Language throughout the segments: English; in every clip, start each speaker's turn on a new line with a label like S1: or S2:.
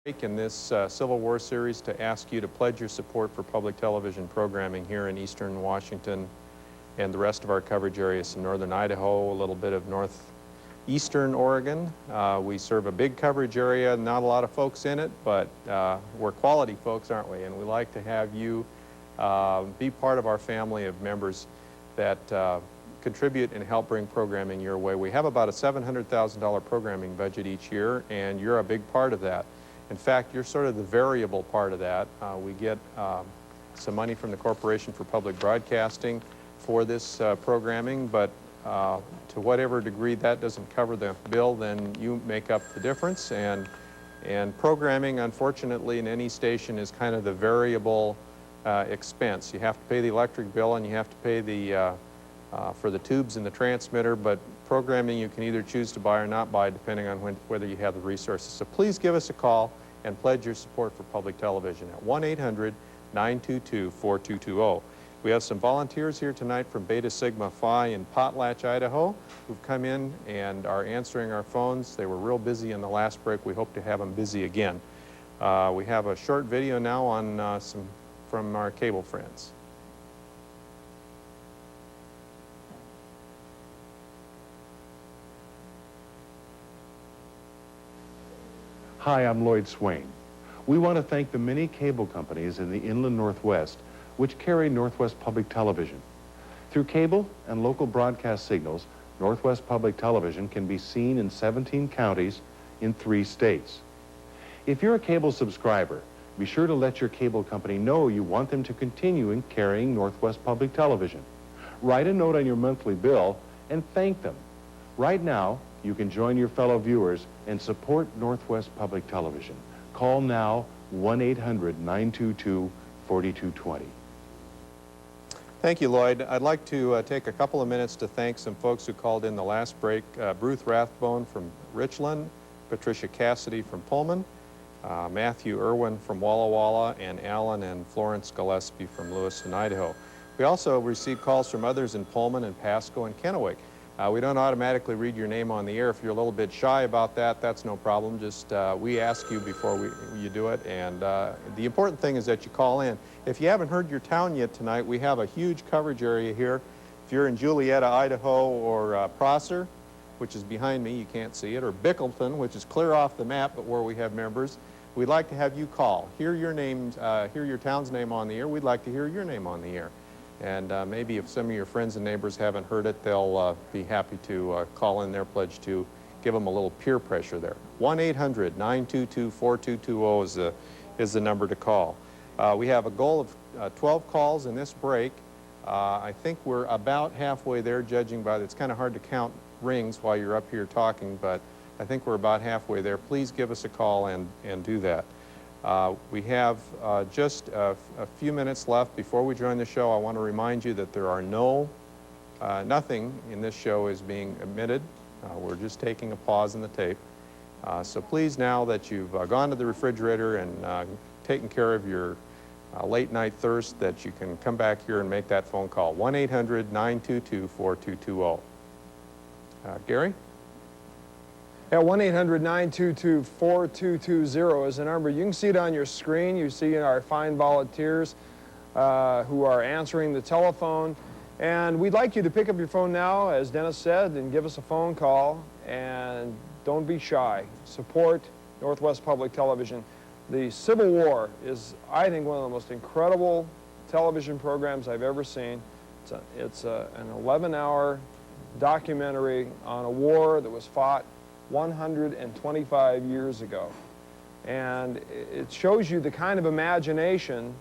S1: In this Civil War series to ask you to pledge your support for public television programming here in eastern Washington and the rest of our coverage areas in northern Idaho, a little bit of northeastern Oregon. We serve a big coverage area, not a lot of folks in it, but we're quality folks, aren't we? And we like to have you be part of our family of members that contribute and help bring programming your way. We have about a $700,000 programming budget each year, and you're a big part of that. In fact, you're sort of the variable part of that. We get some money from the Corporation for Public Broadcasting for this programming, but to whatever degree that doesn't cover the bill, then you make up the difference. And programming, unfortunately, in any station is kind of the variable expense. You have to pay the electric bill and you have to pay the for the tubes in the transmitter, but programming you can either choose to buy or not buy depending on whether you have the resources. So please give us a call and pledge your support for public television at 1-800-922-4220. We have some volunteers here tonight from Beta Sigma Phi in Potlatch, Idaho, who've come in and are answering our phones. They were real busy in the last break. We hope to have them busy again. We have a short video now on from our cable friends.
S2: Hi, I'm Lloyd Swain. We want to thank the many cable companies in the inland Northwest which carry Northwest Public Television. Through cable and local broadcast signals, Northwest Public Television can be seen in 17 counties in 3 states. If you're a cable subscriber, be sure to let your cable company know you want them to continue in carrying Northwest Public Television. Write a note on your monthly bill and thank them. Right now, you can join your fellow viewers and support Northwest Public Television. Call now 1-800-922-4220.
S1: Thank you, Lloyd. I'd like to take a couple of minutes to thank some folks who called in the last break. Bruce Rathbone from Richland, Patricia Cassidy from Pullman, Matthew Irwin from Walla Walla, and Alan and Florence Gillespie from Lewiston, Idaho. We also received calls from others in Pullman and Pasco and Kennewick. We don't automatically read your name on the air. If you're a little bit shy about that, that's no problem. Just we ask you before you do it, and the important thing is that you call in. If you haven't heard your town yet tonight, we have a huge coverage area here. If you're in Julietta, Idaho, or Prosser, which is behind me, you can't see it, or Bickleton, which is clear off the map, but where we have members, we'd like to have you call. Hear your names, hear your town's name on the air. We'd like to hear your name on the air. And maybe if some of your friends and neighbors haven't heard it, they'll be happy to call in their pledge to give them a little peer pressure there. 1-800-922-4220 is the number to call. We have a goal of 12 calls in this break. I think we're about halfway there, judging by it's kind of hard to count rings while you're up here talking, but I think we're about halfway there. Please give us a call and do that. We have just a few minutes left before we join the show. I want to remind you that there are nothing in this show is being omitted. We're just taking a pause in the tape. So please, now that you've gone to the refrigerator and taken care of your late night thirst, that you can come back here and make that phone call. 1-800-922-4220. Gary?
S3: At 1-800-922-4220 is the number. You can see it on your screen. You see our fine volunteers who are answering the telephone. And we'd like you to pick up your phone now, as Dennis said, and give us a phone call. And don't be shy. Support Northwest Public Television. The Civil War is, I think, one of the most incredible television programs I've ever seen. It's an 11-hour documentary on a war that was fought 125 years ago. And it shows you the kind of imagination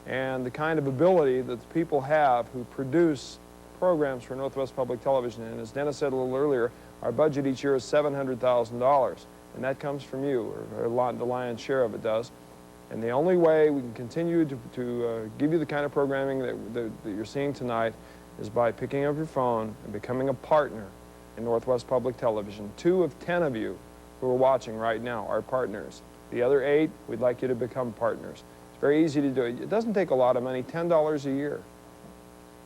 S3: and the kind of ability that the people have who produce programs for Northwest Public Television. And as Dennis said a little earlier, our budget each year is $700,000. And that comes from you, or the lion's share of it does. And the only way we can continue to give you the kind of programming that you're seeing tonight is by picking up your phone and becoming a partner in Northwest Public Television. 2 of 10 of you who are watching right now are partners. The other 8, we'd like you to become partners. It's very easy to do it. It doesn't take a lot of money, $10 a year,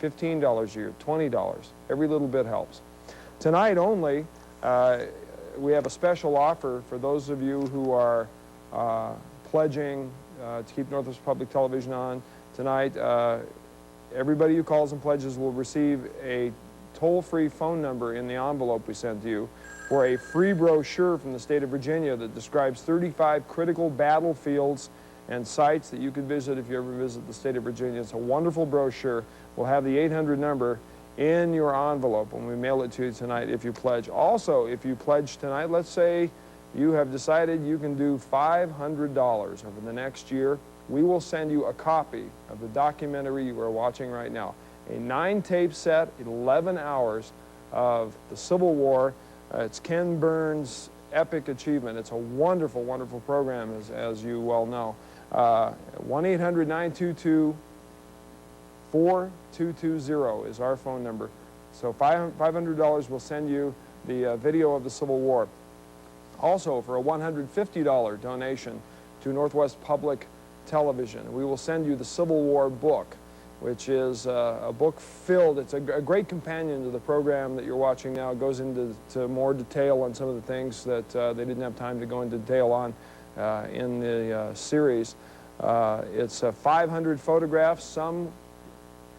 S3: $15 a year, $20. Every little bit helps. Tonight only, we have a special offer for those of you who are pledging to keep Northwest Public Television on tonight. Everybody who calls and pledges will receive a toll-free phone number in the envelope we sent to you for a free brochure from the state of Virginia that describes 35 critical battlefields and sites that you could visit if you ever visit the state of Virginia. It's a wonderful brochure. We'll have the 800 number in your envelope when we mail it to you tonight if you pledge. Also, if you pledge tonight, let's say you have decided you can do $500 over the next year, we will send you a copy of the documentary you are watching right now. A 9-tape set, 11 hours of the Civil War. It's Ken Burns' epic achievement. It's a wonderful, wonderful program, as you well know. 1-800-922-4220 is our phone number. So $500 will send you the video of the Civil War. Also, for a $150 donation to Northwest Public Television, we will send you the Civil War book, which is a book filled. It's a great companion to the program that you're watching now. It goes into more detail on some of the things that they didn't have time to go into detail on in the series. It's 500 photographs. Some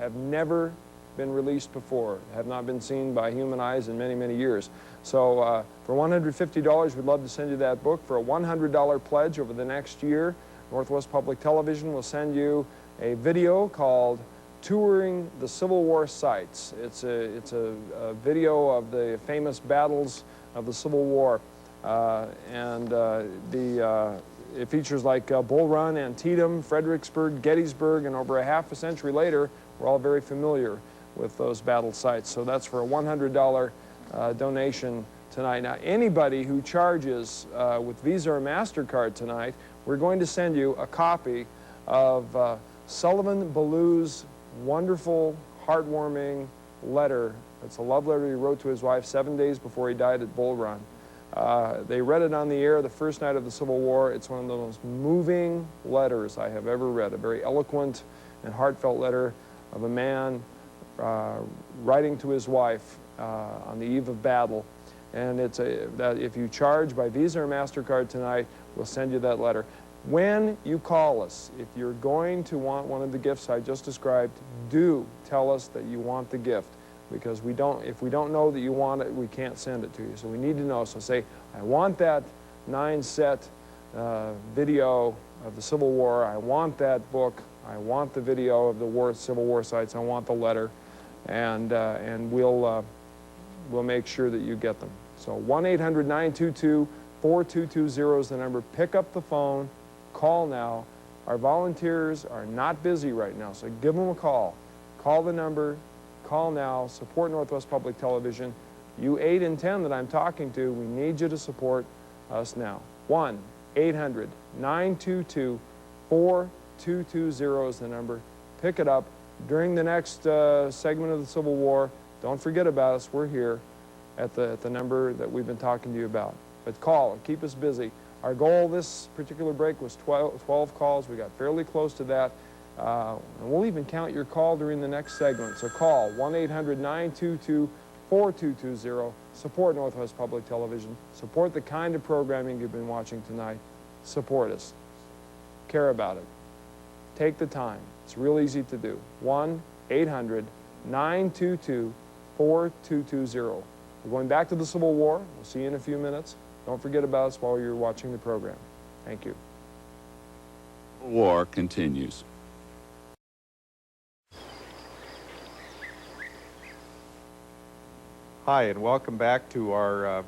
S3: have never been released before, have not been seen by human eyes in many, many years. So for $150, we'd love to send you that book. For a $100 pledge over the next year, Northwest Public Television will send you a video called Touring the Civil War Sites. It's a video of the famous battles of the Civil War. It features like Bull Run, Antietam, Fredericksburg, Gettysburg, and over a half a century later, we're all very familiar with those battle sites. So that's for a $100 donation tonight. Now, anybody who charges with Visa or MasterCard tonight, we're going to send you a copy of Sullivan Ballew's wonderful, heartwarming letter. It's a love letter he wrote to his wife 7 days before he died at Bull Run. They read it on the air the first night of the Civil War. It's one of the most moving letters I have ever read, a very eloquent and heartfelt letter of a man writing to his wife on the eve of battle. And it's that if you charge by Visa or MasterCard tonight, we'll send you that letter. When you call us, if you're going to want one of the gifts I just described, do tell us that you want the gift, because if we don't know that you want it, we can't send it to you. So we need to know. So say, I want that 9-set video of the Civil War. I want that book. I want the video of the Civil War sites. I want the letter, and we'll make sure that you get them. So 1-800-922-4220 is the number. Pick up the phone. Call now. Our volunteers are not busy right now, so give them a call. Call the number. Call now. Support Northwest Public Television. You 8 and 10 that I'm talking to, we need you to support us now. 1-800-922-4220 is the number. Pick it up. During the next segment of the Civil War, don't forget about us. We're here at the number that we've been talking to you about. But call and keep us busy. Our goal this particular break was 12 calls. We got fairly close to that. And we'll even count your call during the next segment. So call 1-800-922-4220. Support Northwest Public Television. Support the kind of programming you've been watching tonight. Support us. Care about it. Take the time. It's real easy to do. 1-800-922-4220. We're going back to the Civil War. We'll see you in a few minutes. Don't forget about us while you're watching the program. Thank you.
S4: War continues.
S1: Hi, and welcome back to our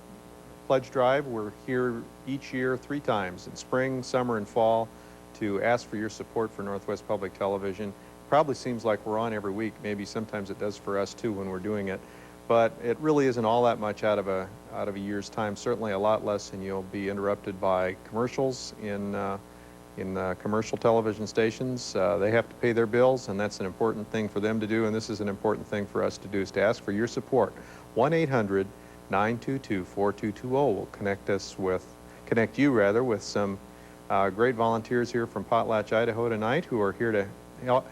S1: pledge drive. We're here each year 3 times, in spring, summer, and fall, to ask for your support for Northwest Public Television. Probably seems like we're on every week. Maybe sometimes it does for us too when we're doing it. But it really isn't all that much out of a year's time. Certainly a lot less, and you'll be interrupted by commercials in commercial television stations. They have to pay their bills, and that's an important thing for them to do, and this is an important thing for us to do, is to ask for your support. 1-800-922-4220 will connect you with some great volunteers here from Potlatch, Idaho tonight, who are here to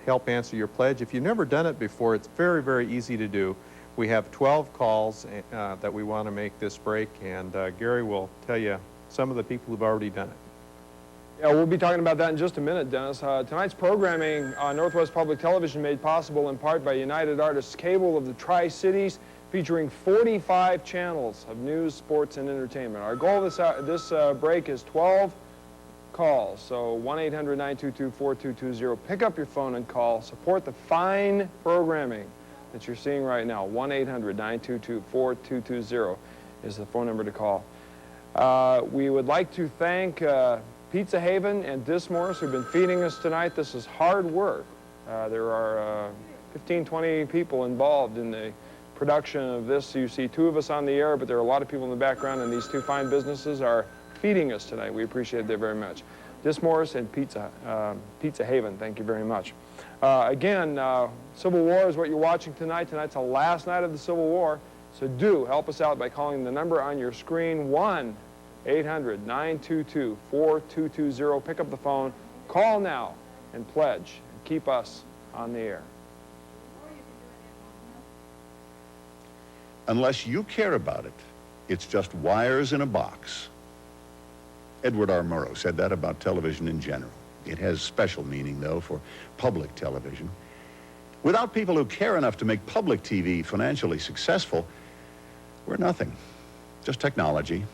S1: help answer your pledge. If you've never done it before, it's very, very easy to do. We have 12 calls that we want to make this break, and Gary will tell you some of the people who've already done it.
S3: Yeah, we'll be talking about that in just a minute, Dennis. Tonight's programming on Northwest Public Television made possible in part by United Artists Cable of the Tri-Cities, featuring 45 channels of news, sports, and entertainment. Our goal this break is 12 calls, so 1-800-922-4220. Pick up your phone and call. Support the fine programming that you're seeing right now. 1-800-922-4220 is the phone number to call. We would like to thank Pizza Haven and Dismorse, who've been feeding us tonight. This is hard work. There are 15, 20 people involved in the production of this. You see two of us on the air, but there are a lot of people in the background, and these two fine businesses are feeding us tonight. We appreciate that very much. Dismorse and Pizza Haven, thank you very much. Again, Civil War is what you're watching tonight. Tonight's the last night of the Civil War, so do help us out by calling the number on your screen, 1-800-922-4220. Pick up the phone, call now, and pledge, and keep us on the air.
S5: Unless you care about it, it's just wires in a box. Edward R. Murrow said that about television in general. It has special meaning, though, for public television. Without people who care enough to make public TV financially successful, we're nothing. Just technology.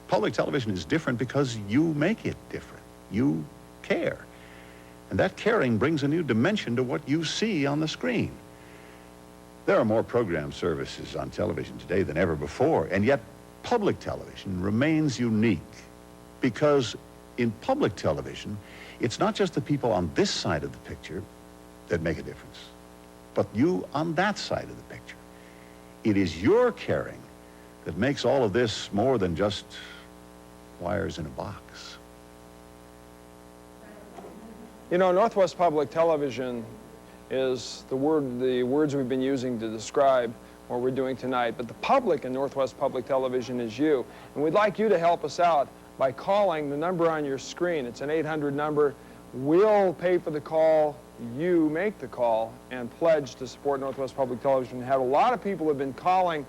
S5: Public television is different because you make it different. You care. And that caring brings a new dimension to what you see on the screen. There are more program services on television today than ever before, and yet public television remains unique because in public television, it's not just the people on this side of the picture that make a difference, but you on that side of the picture. It is your caring that makes all of this more than just wires in a box.
S3: You know, Northwest Public Television is the words we've been using to describe what we're doing tonight, but the public in Northwest Public Television is you, and we'd like you to help us out by calling the number on your screen. It's an 800 number. We'll pay for the call. You make the call and pledge to support Northwest Public Television. We have a lot of people who have been calling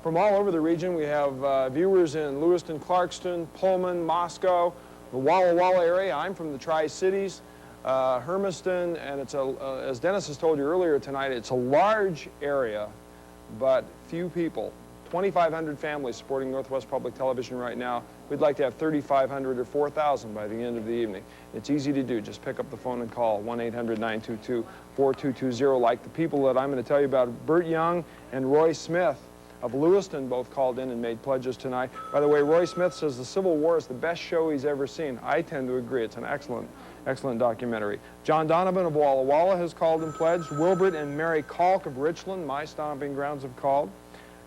S3: from all over the region. We have viewers in Lewiston, Clarkston, Pullman, Moscow, the Walla Walla area. I'm from the Tri-Cities, Hermiston, and it's as Dennis has told you earlier tonight, it's a large area, but few people. 2,500 families supporting Northwest Public Television right now. We'd like to have 3,500 or 4,000 by the end of the evening. It's easy to do. Just pick up the phone and call 1-800-922-4220, like the people that I'm going to tell you about. Bert Young and Roy Smith of Lewiston both called in and made pledges tonight. By the way, Roy Smith says the Civil War is the best show he's ever seen. I tend to agree. It's an excellent documentary. John Donovan of Walla Walla has called and pledged. Wilbert and Mary Kalk of Richland, my stomping grounds, have called.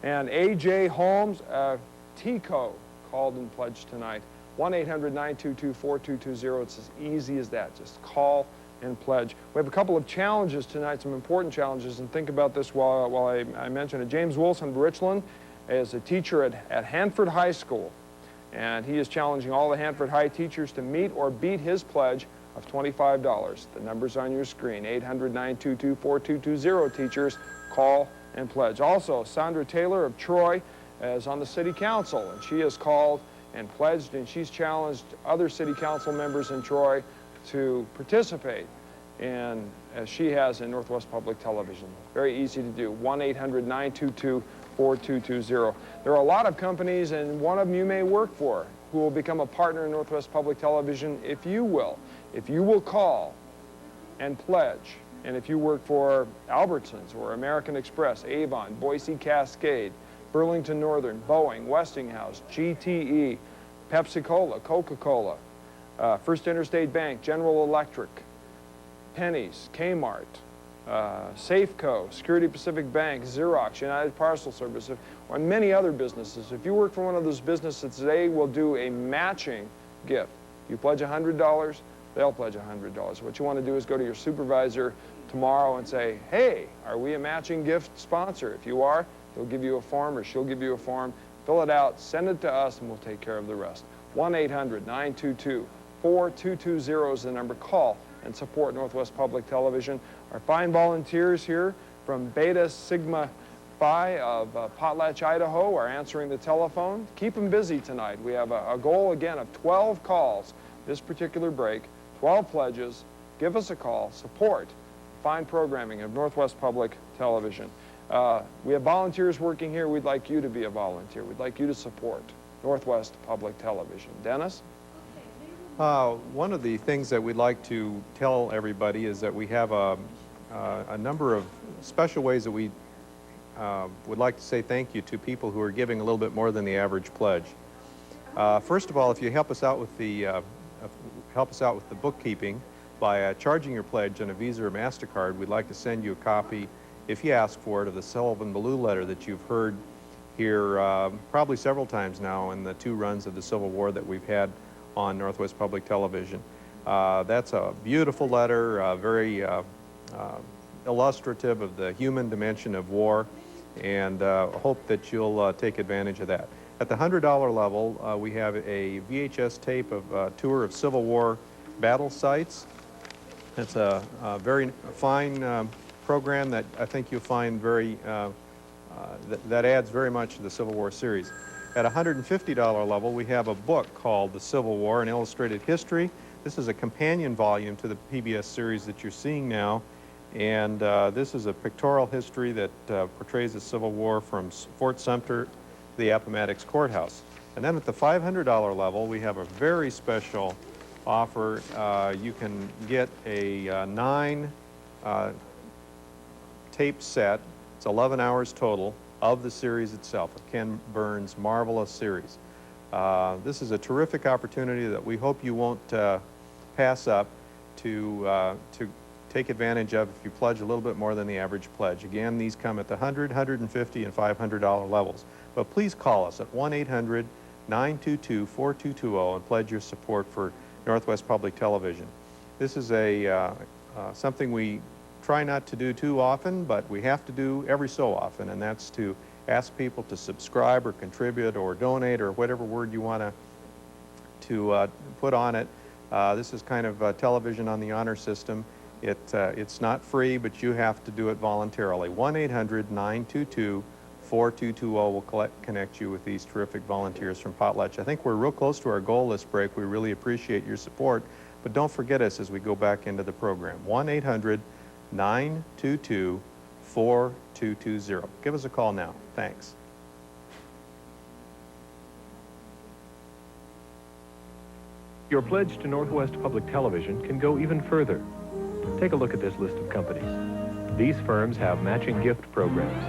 S3: And A.J. Holmes of Tico called and pledged tonight. 1-800-922-4220. It's as easy as that. Just call and pledge. We have a couple of challenges tonight, some important challenges, and think about this while I mention it. James Wilson of Richland is a teacher at Hanford High School, and he is challenging all the Hanford High teachers to meet or beat his pledge of $25. The number's on your screen. 800-922-4220. Teachers, call and pledge. Also, Sandra Taylor of Troy is on the City Council, and she has called and pledged, and she's challenged other City Council members in Troy to participate in, as she has in Northwest Public Television. Very easy to do. 1-800-922-4220. There are a lot of companies, and one of them you may work for, who will become a partner in Northwest Public Television if you will. If you will call and pledge. And if you work for Albertsons or American Express, Avon, Boise Cascade, Burlington Northern, Boeing, Westinghouse, GTE, Pepsi-Cola, Coca-Cola, First Interstate Bank, General Electric, Penny's, Kmart, Safeco, Security Pacific Bank, Xerox, United Parcel Service, or many other businesses. If you work for one of those businesses today, we'll do a matching gift. You pledge $100, they'll pledge $100. What you want to do is go to your supervisor tomorrow and say, hey, are we a matching gift sponsor? If you are, he'll give you a form or she'll give you a form. Fill it out, send it to us, and we'll take care of the rest. 1-800-922-4220 is the number. Call and support Northwest Public Television. Our fine volunteers here from Beta Sigma Phi of Potlatch, Idaho are answering the telephone. Keep them busy tonight. We have a goal, again, of 12 calls this particular break, 12 pledges, give us a call, support fine programming of Northwest Public Television. We have volunteers working here. We'd like you to be a volunteer. We'd like you to support Northwest Public Television. Dennis?
S1: One of the things that we'd like to tell everybody is that we have a number of special ways that we would like to say thank you to people who are giving a little bit more than the average pledge. First of all, if you help us out with the bookkeeping by charging your pledge on a Visa or MasterCard, we'd like to send you a copy, if you ask for it, of the Sullivan-Ballou letter that you've heard here probably several times now in the 2 runs of the Civil War that we've had on Northwest Public Television. That's a beautiful letter, very illustrative of the human dimension of war, and hope that you'll take advantage of that. At the $100 level, we have a VHS tape of a tour of Civil War battle sites. It's a very fine program that I think you'll find very, that adds very much to the Civil War series. At $150 level, we have a book called The Civil War, an Illustrated History. This is a companion volume to the PBS series that you're seeing now, and this is a pictorial history that portrays the Civil War from Fort Sumter to the Appomattox Courthouse. And then at the $500 level, we have a very special offer. You can get a 9 tape set. It's 11 hours total of the series itself, of Ken Burns' marvelous series. This is a terrific opportunity that we hope you won't pass up to take advantage of if you pledge a little bit more than the average pledge. Again, these come at the $100, $150, and $500 levels. But please call us at 1-800-922-4220 and pledge your support for Northwest Public Television. This is something we try not to do too often, but we have to do every so often, and that's to ask people to subscribe or contribute or donate or whatever word you want to put on it. This is kind of television on the honor system. It's not free, but you have to do it voluntarily. 1-800-922-4220 will connect you with these terrific volunteers from Potlatch. I think we're real close to our goal this break. We really appreciate your support, but don't forget us as we go back into the program. 1-800-922-4220. Give us a call now. Thanks.
S6: Your pledge to Northwest Public Television can go even further. Take a look at this list of companies. These firms have matching gift programs.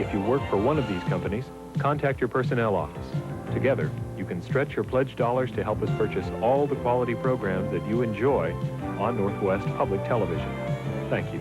S6: If you work for one of these companies, contact your personnel office. Together, you can stretch your pledged dollars to help us purchase all the quality programs that you enjoy on Northwest Public Television. Thank you.